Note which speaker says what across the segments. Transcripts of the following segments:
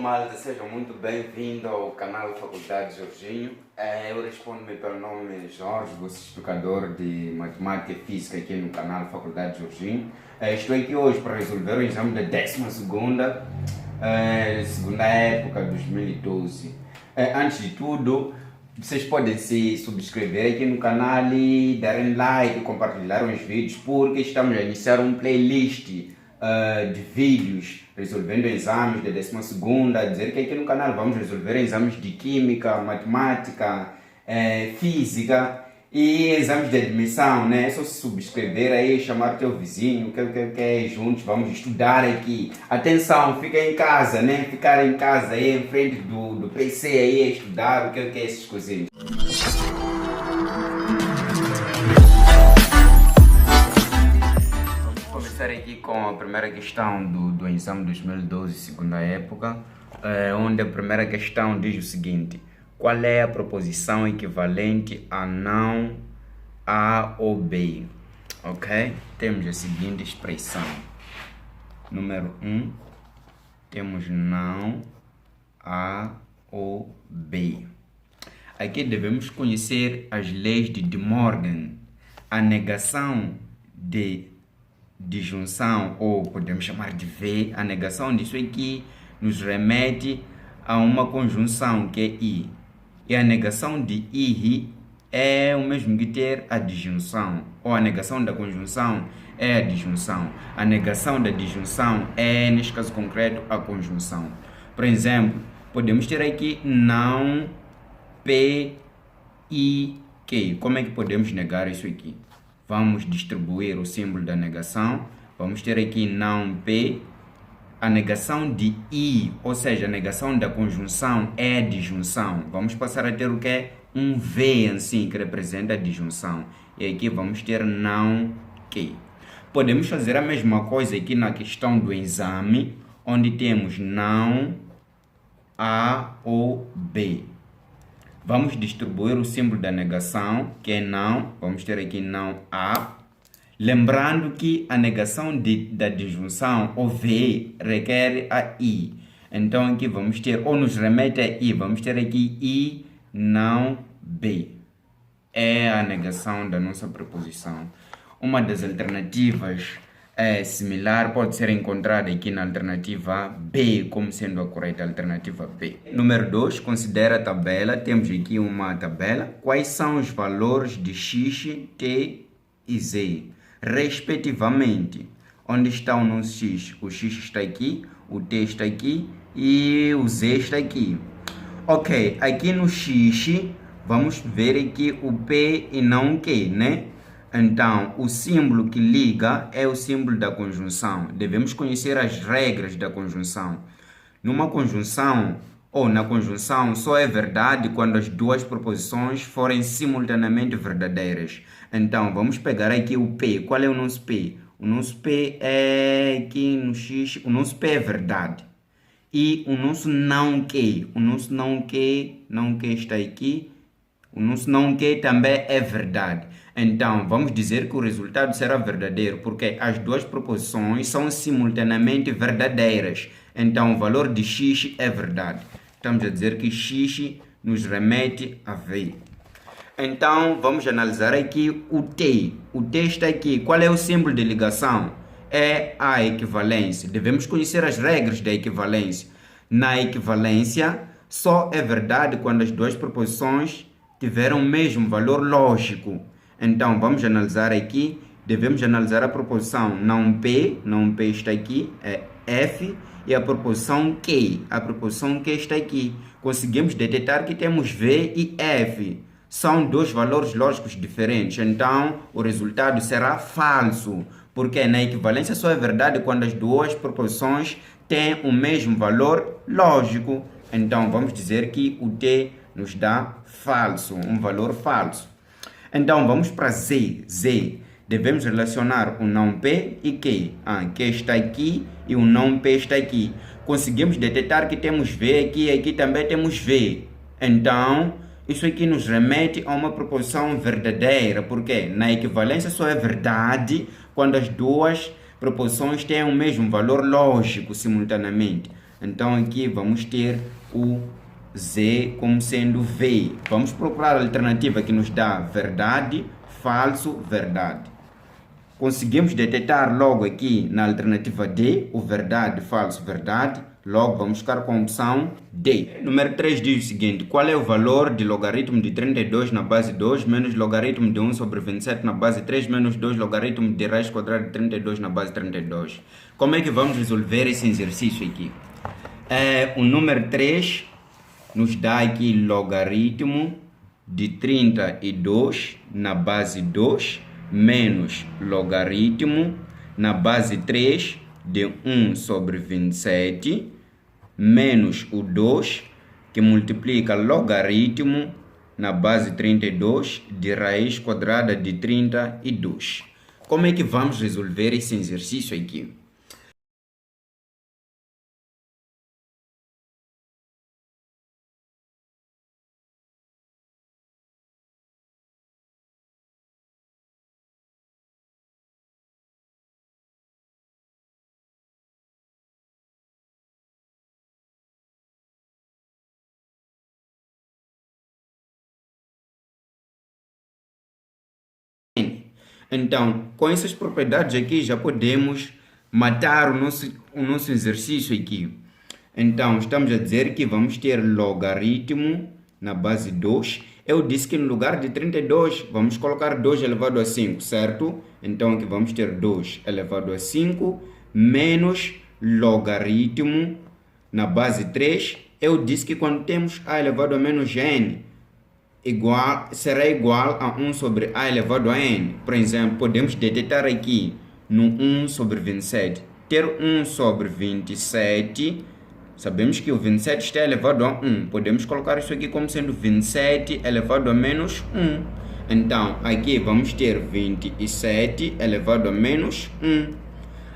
Speaker 1: malta, sejam muito bem-vindos ao canal Faculdade Jorginho. Eu respondo-me pelo nome Jorge, vosso explicador de Matemática e Física aqui no canal Faculdade Jorginho. Estou aqui hoje para resolver o exame da 12ª, segunda época, 2012. Antes de tudo, vocês podem se subscrever aqui no canal e darem like, compartilhar os vídeos, porque estamos a iniciar um playlist de vídeos resolvendo exames da 12ª, dizer que aqui no canal vamos resolver exames de Química, Matemática, Física e exames de admissão, né? É só se subscrever aí, chamar teu vizinho, que juntos vamos estudar aqui. Atenção, fica em casa, né? Ficar em casa aí, em frente do PC aí, a estudar, o que é essas coisinhas. Aqui com a primeira questão do exame 2012, segunda época, onde a primeira questão diz o seguinte: qual é a proposição equivalente a não A ou B? Ok? Temos a seguinte expressão. Número 1, temos não A ou B. Aqui devemos conhecer as leis de De Morgan. A negação de disjunção, ou podemos chamar de V, a negação disso aqui nos remete a uma conjunção que é I. E a negação de I é o mesmo que ter a disjunção, ou a negação da conjunção é a disjunção. A negação da disjunção é, neste caso concreto, a conjunção. Por exemplo, podemos ter aqui não P, I, Q. Como é que podemos negar isso aqui? Vamos distribuir o símbolo da negação. Vamos ter aqui não P. A negação de I, ou seja, a negação da conjunção é a disjunção. Vamos passar a ter o que é? Um V em si, que representa a disjunção. E aqui vamos ter não Q. Podemos fazer a mesma coisa aqui na questão do exame, onde temos não A ou B. Vamos distribuir o símbolo da negação, que é não. Vamos ter aqui não A. Lembrando que a negação da disjunção, ou V, requer a I. Então aqui vamos ter, ou nos remete a I, vamos ter aqui I, não B. É a negação da nossa preposição. Uma das alternativas similar pode ser encontrada aqui na alternativa B, como sendo a correta alternativa B. Número 2, considera a tabela. Temos aqui uma tabela. Quais são os valores de X, T e Z, respectivamente? Onde está o nosso X? O X está aqui, o T está aqui e o Z está aqui. Ok, aqui no X, vamos ver aqui o P e não o Q, né? Então, o símbolo que liga é o símbolo da conjunção. Devemos conhecer as regras da conjunção. Numa conjunção, ou na conjunção, só é verdade quando as duas proposições forem simultaneamente verdadeiras. Então, vamos pegar aqui o P. Qual é o nosso P? O nosso P é aqui no X, o nosso P é verdade. E o nosso não Q, o nosso não Q está aqui. O nosso não Q também é verdade. Então, vamos dizer que o resultado será verdadeiro, porque as duas proposições são simultaneamente verdadeiras. Então, o valor de X é verdade. Estamos a dizer que X nos remete a V. Então, vamos analisar aqui o T. O T está aqui. Qual é o símbolo de ligação? É a equivalência. Devemos conhecer as regras da equivalência. Na equivalência, só é verdade quando as duas proposições tiveram o mesmo valor lógico. Então, vamos analisar aqui. Devemos analisar a proposição não P está aqui, é F, e a proposição Q. A proposição Q está aqui. Conseguimos detectar que temos V e F. São dois valores lógicos diferentes. Então, o resultado será falso. Porque na equivalência só é verdade quando as duas proposições têm o mesmo valor lógico. Então, vamos dizer que o T nos dá falso, um valor falso. Então, vamos para Z. Z. Devemos relacionar o não P e Q. Q está aqui e o não P está aqui. Conseguimos detectar que temos V aqui e aqui também temos V. Então, isso aqui nos remete a uma proposição verdadeira. Porque na equivalência só é verdade quando as duas proposições têm o mesmo valor lógico simultaneamente. Então aqui vamos ter o Z como sendo V. Vamos procurar a alternativa que nos dá verdade, falso, verdade. Conseguimos detectar logo aqui na alternativa D o verdade, falso, verdade. Logo vamos ficar com a opção D. Número 3 diz o seguinte: qual é o valor de logaritmo de 32 na base 2 menos logaritmo de 1 sobre 27 na base 3 menos 2 logaritmo de raiz quadrada de 32 na base 32? Como é que vamos resolver esse exercício aqui? O número 3 nos dá aqui logaritmo de 32 na base 2 menos logaritmo na base 3 de 1 sobre 27 menos o 2 que multiplica logaritmo na base 32 de raiz quadrada de 32. Como é que vamos resolver esse exercício aqui? Então, com essas propriedades aqui, já podemos matar o nosso exercício aqui. Então, estamos a dizer que vamos ter logaritmo na base 2. Eu disse que no lugar de 32, vamos colocar 2 elevado a 5, certo? Então, aqui vamos ter 2 elevado a 5 menos logaritmo na base 3. Eu disse que quando temos a elevado a menos n, será igual a 1 sobre a elevado a n. Por exemplo, podemos detectar aqui no 1 sobre 27. Ter 1 sobre 27, sabemos que o 27 está elevado a 1. Podemos colocar isso aqui como sendo 27 elevado a menos 1. Então, aqui vamos ter 27 elevado a menos 1.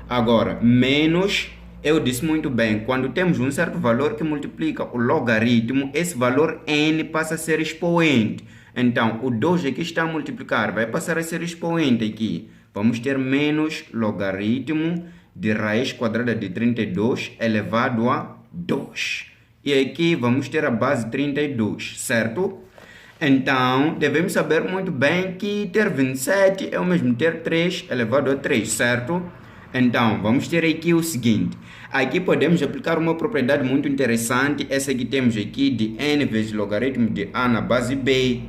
Speaker 1: Agora, menos... Eu disse muito bem, quando temos um certo valor que multiplica o logaritmo, esse valor n passa a ser expoente. Então, o 2 aqui está a multiplicar, vai passar a ser expoente aqui. Vamos ter menos logaritmo de raiz quadrada de 32 elevado a 2. E aqui vamos ter a base 32, certo? Então, devemos saber muito bem que ter 27 é o mesmo ter 3 elevado a 3, certo? Então, vamos ter aqui o seguinte. Aqui podemos aplicar uma propriedade muito interessante. Essa que temos aqui de n vezes logaritmo de a na base b.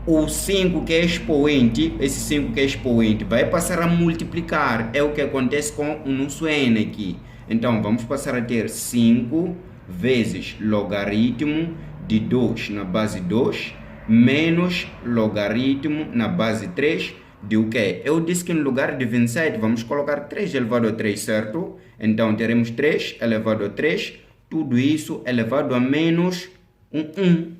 Speaker 1: O 5 que é expoente, esse 5 que é expoente, vai passar a multiplicar. É o que acontece com o nosso n aqui. Então, vamos passar a ter 5 vezes logaritmo de 2 na base 2 menos logaritmo na base 3 de o quê? Eu disse que no lugar de 27 vamos colocar 3 elevado a 3, certo? Então teremos 3 elevado a 3, tudo isso elevado a menos 1.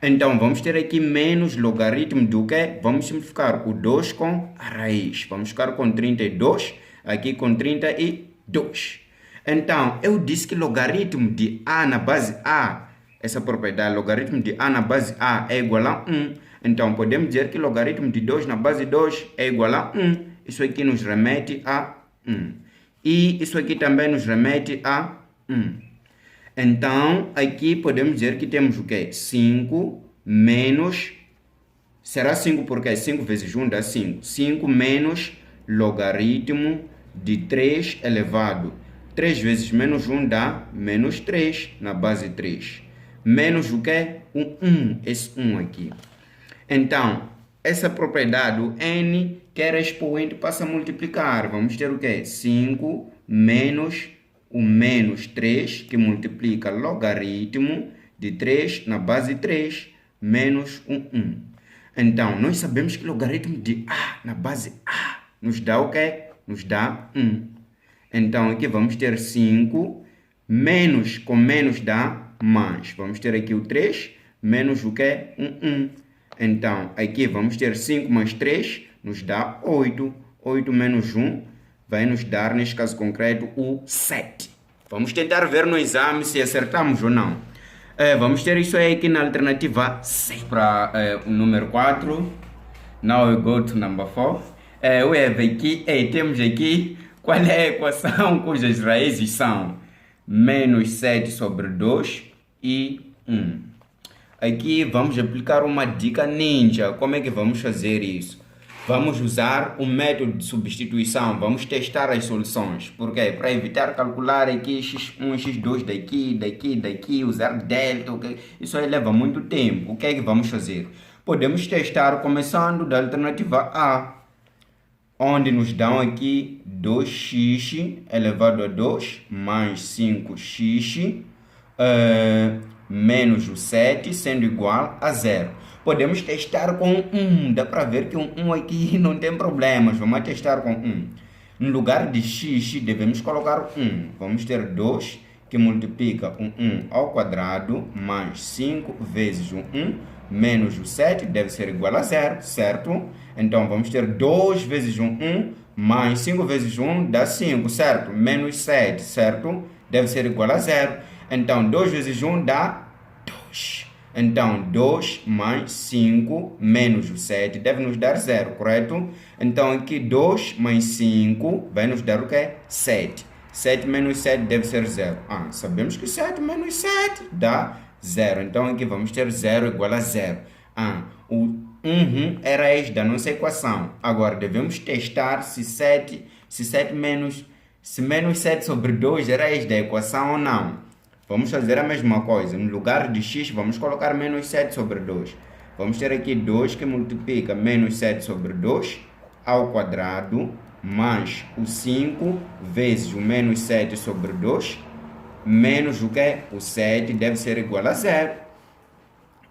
Speaker 1: Então vamos ter aqui menos logaritmo do quê? Vamos simplificar o 2 com a raiz. Vamos ficar com 32, aqui com 32. Então eu disse que logaritmo de a na base a, essa propriedade, logaritmo de a na base a é igual a 1. Então, podemos dizer que logaritmo de 2 na base 2 é igual a 1. Isso aqui nos remete a 1. E isso aqui também nos remete a 1. Então, aqui podemos dizer que temos o quê? 5 menos... Será 5 porque 5 vezes 1 dá 5. 5 menos logaritmo de 3 elevado. 3 vezes menos 1 dá menos 3 na base 3. Menos o quê? O 1. Esse 1 aqui. Então, essa propriedade, o n, que era expoente, passa a multiplicar. Vamos ter o quê? 5 menos o menos 3, que multiplica logaritmo de 3 na base 3, menos 1. Então, nós sabemos que logaritmo de a na base a nos dá o quê? Nos dá 1. Então, aqui vamos ter 5, menos com menos dá mais. Vamos ter aqui o 3, menos o quê? 1. Então, aqui vamos ter 5 mais 3, nos dá 8. 8 menos 1 vai nos dar, neste caso concreto, o 7. Vamos tentar ver no exame se acertamos ou não. Vamos ter isso aí aqui na alternativa C. Para o número 4. Now we go to number 4. We have aqui, temos aqui qual é a equação cujas raízes são menos 7 sobre 2 e 1. Aqui vamos aplicar uma dica ninja. Como é que vamos fazer isso? Vamos usar o método de substituição. Vamos testar as soluções. Por quê? Para evitar calcular aqui x1, x2 daqui, usar delta. Okay? Isso aí leva muito tempo. O que é que vamos fazer? Podemos testar começando da alternativa A, onde nos dão aqui 2x elevado a 2 mais 5x menos o 7 sendo igual a 0. Podemos testar com 1, dá para ver que um 1 aqui não tem problemas, vamos testar com 1. No lugar de x devemos colocar 1, vamos ter 2 que multiplica o 1 ao quadrado mais 5 vezes o 1 menos o 7 deve ser igual a 0, certo? Então vamos ter 2 vezes o 1 mais 5 vezes 1 dá 5, certo? Menos 7, certo? Deve ser igual a 0. Então, 2 vezes 1 dá 2. Então, 2 mais 5 menos o 7 deve nos dar 0, correto? Então, aqui 2 mais 5 vai nos dar o quê? 7. 7 menos 7 deve ser 0. Sabemos que 7 menos 7 dá 0. Então, aqui vamos ter 0 igual a 0. O era este da nossa equação. Agora, devemos testar se menos 7 sobre 2 era este da equação ou não. Vamos fazer a mesma coisa. No lugar de x, vamos colocar menos 7 sobre 2. Vamos ter aqui 2 que multiplica menos 7 sobre 2 ao quadrado, mais o 5 vezes o menos 7 sobre 2, menos o que? O 7 deve ser igual a 0.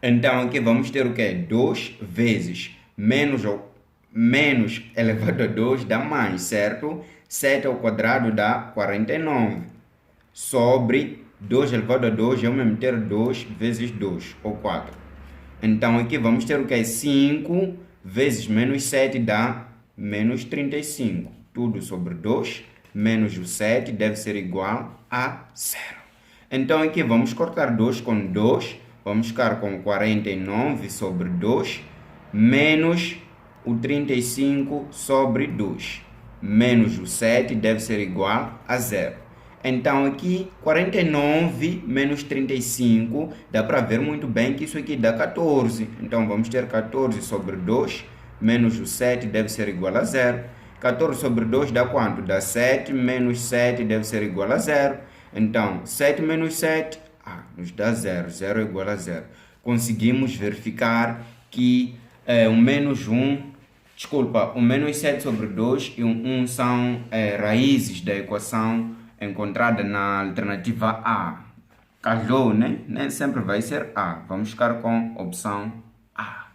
Speaker 1: Então, aqui vamos ter o que? 2 vezes menos elevado a 2 dá mais, certo? 7 ao quadrado dá 49. Sobre 2 elevado a 2, eu mesmo ter 2 vezes 2, ou 4. Então, aqui vamos ter o que? 5 vezes menos 7 dá menos 35. Tudo sobre 2, menos o 7 deve ser igual a 0. Então, aqui vamos cortar 2 com 2. Vamos ficar com 49 sobre 2, menos o 35 sobre 2. Menos o 7 deve ser igual a 0. Então, aqui, 49 menos 35, dá para ver muito bem que isso aqui dá 14. Então, vamos ter 14 sobre 2, menos o 7 deve ser igual a 0. 14 sobre 2 dá quanto? Dá 7, menos 7 deve ser igual a 0. Então, 7 menos 7, nos dá 0. 0 é igual a 0. Conseguimos verificar que o menos 7 sobre 2 e o 1 são raízes da equação encontrada na alternativa A. Calhou, né? Nem sempre vai ser A. Vamos ficar com a opção A.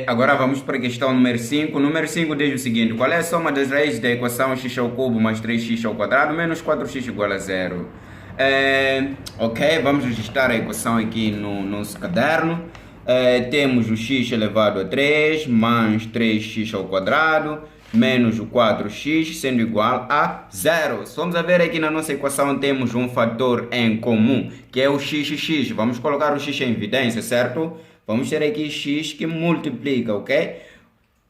Speaker 1: Agora vamos para a questão número 5. Número 5 diz o seguinte: qual é a soma das raízes da equação x ao cubo mais 3x ao quadrado menos 4x igual a 0? Ok, vamos registrar a equação aqui no nosso caderno. Temos o x elevado a 3 mais 3x ao quadrado menos o 4x sendo igual a 0. Se vamos a ver aqui na nossa equação, temos um fator em comum, que é o x. Vamos colocar o x em evidência, certo? Vamos ter aqui x que multiplica, ok?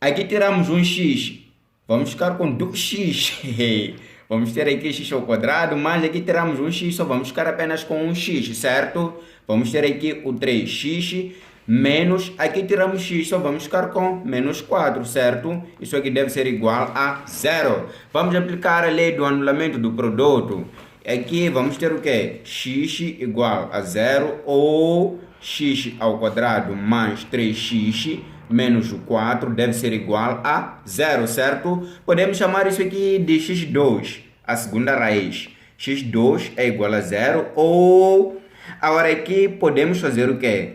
Speaker 1: Aqui tiramos um x, vamos ficar com 2x. Vamos ter aqui x ao quadrado, mas aqui tiramos um x, só vamos ficar apenas com um x, certo? Vamos ter aqui o 3x, menos, aqui tiramos x, só vamos ficar com menos 4, certo? Isso aqui deve ser igual a 0. Vamos aplicar a lei do anulamento do produto. Aqui vamos ter o que? X igual a 0 ou x ao quadrado mais 3x menos o 4 deve ser igual a 0, certo? Podemos chamar isso aqui de x2, a segunda raiz. x2 é igual a 0 ou... Agora aqui podemos fazer o que?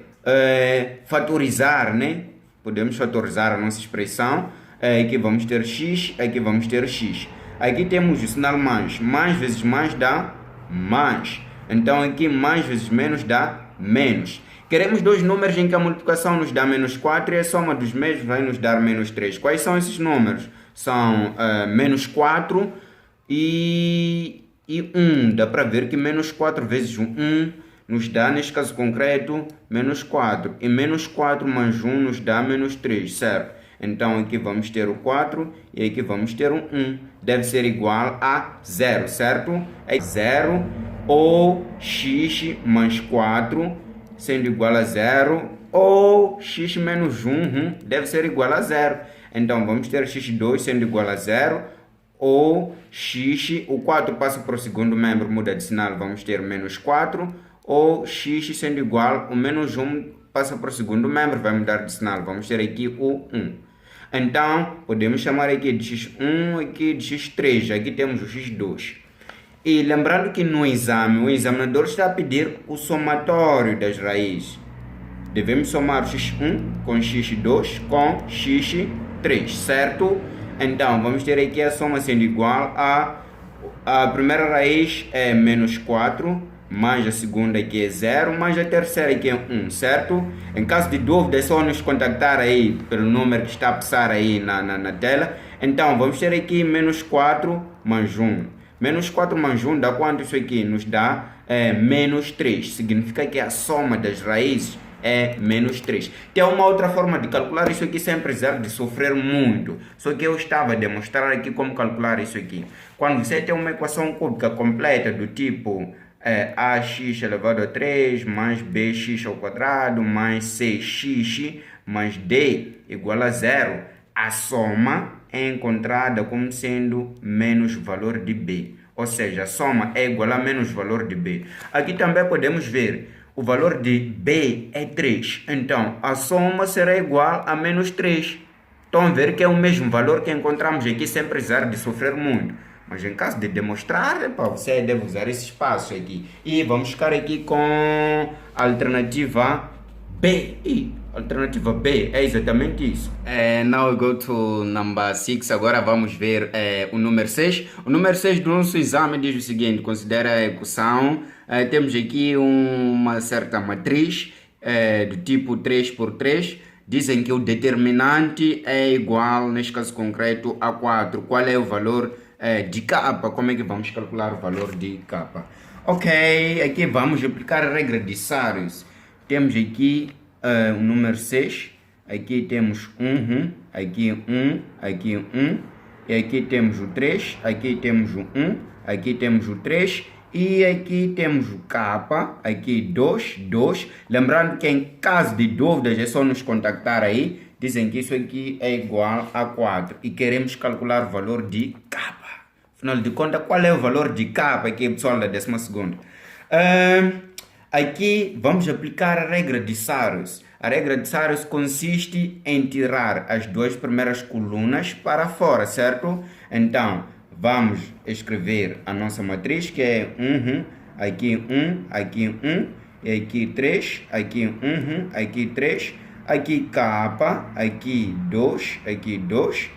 Speaker 1: Fatorizar, né? Podemos fatorizar a nossa expressão. Aqui vamos ter x, aqui vamos ter x. Aqui temos o sinal mais. Mais vezes mais dá mais. Então aqui mais vezes menos dá menos. Queremos dois números em que a multiplicação nos dá menos 4 e a soma dos mesmos vai nos dar menos 3. Quais são esses números? São menos 4 e 1. Dá para ver que menos 4 vezes 1 nos dá, neste caso concreto, menos 4. E menos 4 mais 1 nos dá menos 3, certo? Então aqui vamos ter o 4 e aqui vamos ter um 1. Deve ser igual a 0, certo? É 0 ou x mais 4 sendo igual a 0 ou x menos 1 deve ser igual a 0. Então vamos ter x2 sendo igual a 0 ou x, o 4 passa para o segundo membro, muda de sinal, vamos ter menos 4, ou x sendo igual, o menos 1 passa para o segundo membro, vai mudar de sinal, vamos ter aqui o 1. Então, podemos chamar aqui de x1, aqui de x3, aqui temos o x2. E lembrando que no exame, o examinador está a pedir o somatório das raízes. Devemos somar x1 com x2 com x3, certo? Então, vamos ter aqui a soma sendo igual a primeira raiz é menos 4, mais a segunda aqui é 0, mais a terceira aqui é 1, certo? Em caso de dúvida, é só nos contactar aí pelo número que está a passar aí na tela. Então, vamos ter aqui menos 4 mais 1. Menos 4 mais 1 dá quanto isso aqui? Nos dá menos 3. Significa que a soma das raízes é menos 3. Tem uma outra forma de calcular isso aqui sem precisar de sofrer muito. Só que eu estava a demonstrar aqui como calcular isso aqui. Quando você tem uma equação cúbica completa do tipo ax elevado a 3 mais bx ao quadrado mais cx mais d igual a 0, a soma é encontrada como sendo menos valor de b. Ou seja, a soma é igual a menos valor de b. Aqui também podemos ver o valor de b é 3, então a soma será igual a menos 3. Estão a ver que é o mesmo valor que encontramos aqui sem precisar de sofrer muito. Mas em caso de demonstrar, você deve usar esse espaço aqui. E vamos ficar aqui com a alternativa B. Alternativa B é exatamente isso. Now we go to number 6. Agora vamos ver o número 6. O número 6 do nosso exame diz o seguinte: considera a equação. Temos aqui uma certa matriz do tipo 3 por 3. Dizem que o determinante é igual, neste caso concreto, a 4. Qual é o valor de k? Como é que vamos calcular o valor de k? Ok, aqui vamos aplicar a regra de Sarius. Temos aqui o número 6, aqui temos 1, aqui 1, aqui 1, e aqui temos o 3, aqui temos o 1, aqui temos o 3, e aqui temos o k, aqui 2, 2. Lembrando que em caso de dúvidas é só nos contactar aí, dizem que isso aqui é igual a 4 e queremos calcular o valor de k. Afinal de contas, qual é o valor de k aqui, pessoal, da 12ª? Aqui vamos aplicar a regra de Sarius. A regra de Sarius consiste em tirar as duas primeiras colunas para fora, certo? Então, vamos escrever a nossa matriz, que é 1, aqui 1, aqui 1, e aqui 3, aqui 1, aqui 3, aqui k, aqui 2, aqui 2.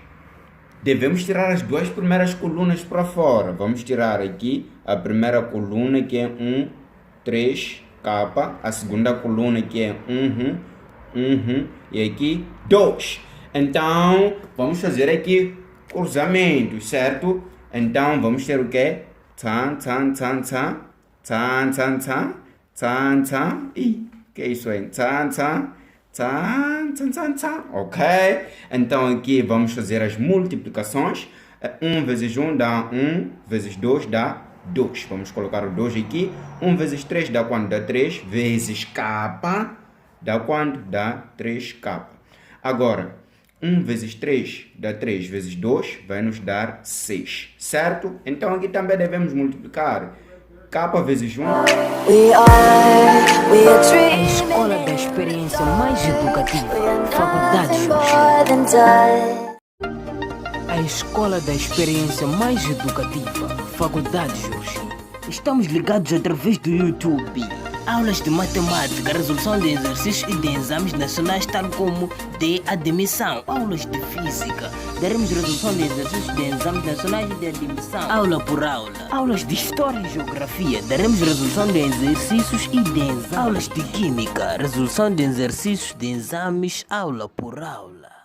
Speaker 1: Devemos tirar as duas primeiras colunas para fora. Vamos tirar aqui a primeira coluna, que é 1, 3, k, a segunda coluna que é 1, 1 e aqui 2. Então, vamos fazer aqui cruzamentos, certo? Então, vamos ter o que? Tsan, tsan, tsan, tsan, tsan, tsan, tsan, tsan, tsan, e que é isso aí? Tsan, tsan, tsan, tsan, tsan, tsan, ok? Então, aqui vamos fazer as multiplicações. 1 vezes 1 dá 1, vezes 2 dá 2. Vamos colocar o 2 aqui. 1 vezes 3 dá quanto? Dá 3. Vezes k dá quanto? Dá 3k. Agora, 1 vezes 3 dá 3 vezes 2 vai nos dar 6. Certo? Então aqui também devemos multiplicar. K vezes 1.
Speaker 2: A escola da experiência mais educativa. Faculdade Jorge. A escola da experiência mais educativa, Faculdade Jorge. Estamos ligados através do YouTube. Aulas de matemática, resolução de exercícios e de exames nacionais, tal como de admissão. Aulas de física. Daremos resolução de exercícios de exames nacionais e de admissão. Aula por aula. Aulas de história e geografia. Daremos resolução de exercícios e de exames. Aulas de química. Resolução de exercícios de exames, aula por aula.